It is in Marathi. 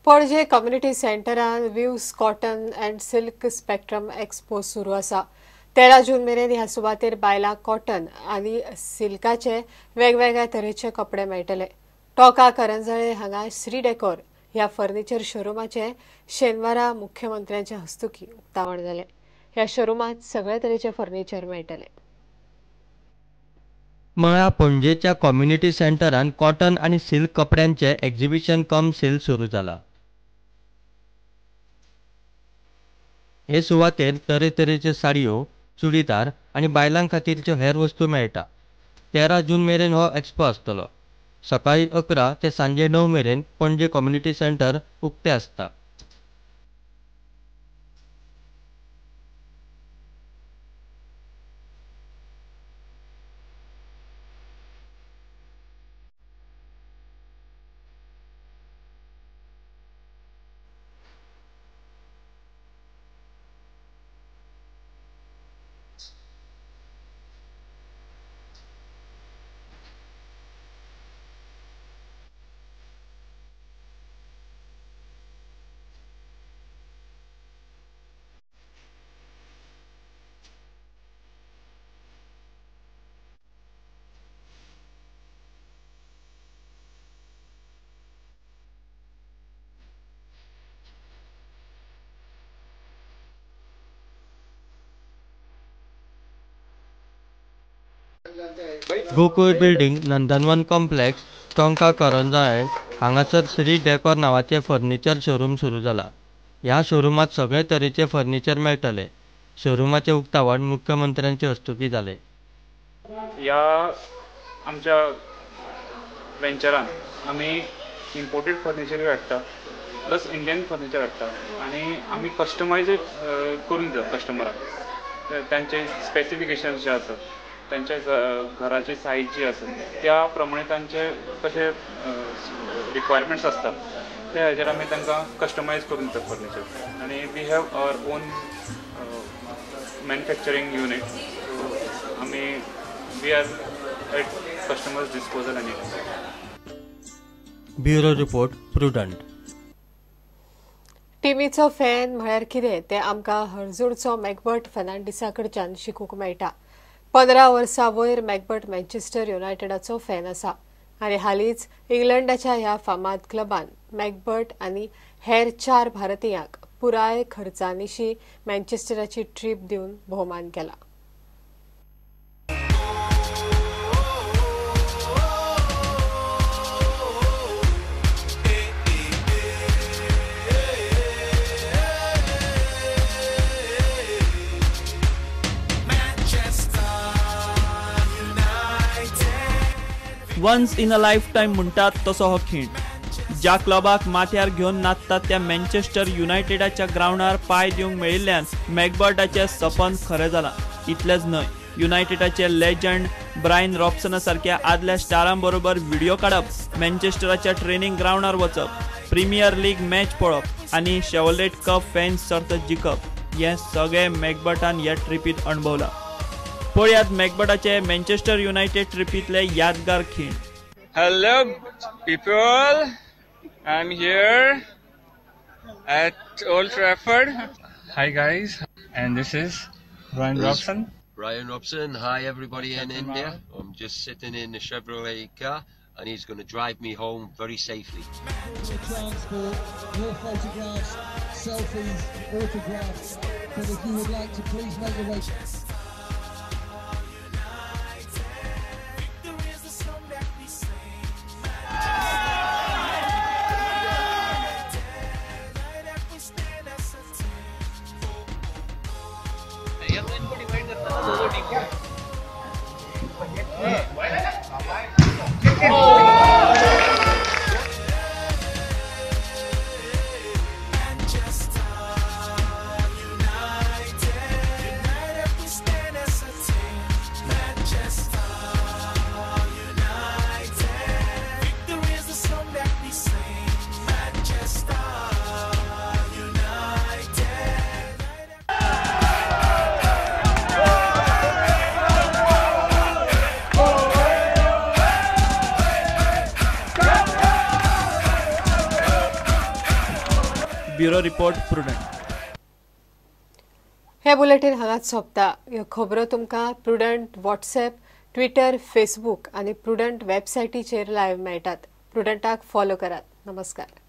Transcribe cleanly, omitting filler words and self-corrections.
पणजे कम्युनिटी सेंटरान views cotton and silk spectrum expo सुरू आसा. 13 जून मेरेन ह्या सुवातेर बायलांक कॉटन आनी सिल्काचे वेगवेगळ्या तरेचे कपडे मेळटले. टोका करंजळे हांगा श्री डेकोर ह्या फर्निचर शोरूमाचे शेनवारा मुख्यमंत्र्यांच्या हस्तुकी उक्तावण जालें. ह्या शोरूमात सगळे तरेचे फर्निचर मेळटले. मळा पणजेच्या कम्युनिटी सेंटरान कॉटन आणि सिल्क कपड्यांचे एक्झिबिशन कम सेल सुरू जाला. हे सुवातेर तरेतरेच्यो साडयो, चुडीदार आणि बायलां खातीरच्यो हेर वस्तू मेळटा. 13 जून मेरेन हो एक्सपो आसतलो. सकाळी 11 ते सांजे 9 मेरेन पणजे कम्युनिटी सेंटर उक्ते आसता. गोकुळ बिल्डिंग, नंदनवन कॉम्प्लेक्स, टोंका करंजळे हांगासर श्री डेकोर नावाचे फर्निचर शोरूम सुरू जाला. ह्या शोरूमात सगळे तरेचे फर्निचर मेळटले. शोरूमाचे उक्तावण मुख्यमंत्र्यांचे हस्तुकी जाले. या आमच्या वेंचरान आमी इम्पोर्टेड फर्निचर हाडटा प्लस इंडियन फर्निचर हाडटा आनी आमी कस्टमायज करून दिता कस्टमराक. तांचे स्पेसिफिकेशन्स जे आसात, त्यांच्या घराची सायज जी आसा त्या प्रमाणे तांचे कशे रिक्वायरमेंट्स आसतात ते हाचेर आमी तांकां कस्टमायज करून दितात फर्निचर. आनी we have our own manufacturing unit. आमी we are at customers disposal any. Bureau report prudent. टिमीचो फॅन म्हळ्यार कितें तें आमकां हरजूडचो मॅकबर्ट फर्नांडिसा कडच्यान शिकूंक मेळटा. 15 वर्सां वयर मॅकबर्ट मँचेस्टर युनायटेडाचो फॅन आसा आनी हालींच इंग्लंडाच्या ह्या फामाद क्लबान मॅकबर्ट आनी हेर 4 भारतीयांक पुराय खर्चानिशी मँचेस्टराची ट्रीप दिवन भोवमान केला. Once in a lifetime म्हणटात तसो हो खीण. ज्या क्लबाक माथ्यार घेवन नाचतात त्या मँचेस्टर युनायटेडाच्या ग्राउंडार पाय दिवंक मेळिल्ल्यान मॅकबर्टाचें सपन खरें जालां. इतलेंच न्हय, युनायटेडाचे लेजंड ब्रायन रॉबसना सारक्या आदल्या स्टारां बरोबर व्हिडिओ काडप, मँचेस्टराच्या ट्रेनिंग ग्राउंडार वचप, प्रिमियर लीग मॅच पळोवप आनी शेवलेट कप फॅन्स सर्त जिखप हें सगळें मॅकबर्टान ह्या ट्रिपींत अणभवलां. पळयात मॅकबर्टाचे मँचेस्टर युनायटेड ट्रिपींतले यादगार खीण. Hello people, I'm here at Old Trafford. Hi guys, and this is Ryan Robson. Ryan Robson, hi everybody in India. I'm just sitting in the Chevrolet car and he's going to drive me home very safely. Transport, your photographs, selfies, autographs, but if you would like to please make your way. Bureau report prudent. हे बुलेटिन हांगाच सोंपता. ह्यो खबरो तुमकां प्रुडंट व्हॉट्सॲप, ट्विटर, फेसबूक आनी प्रुडंट वेबसायटीचेर लायव्ह मेळटात. प्रुडंटाक फॉलो करात. नमस्कार.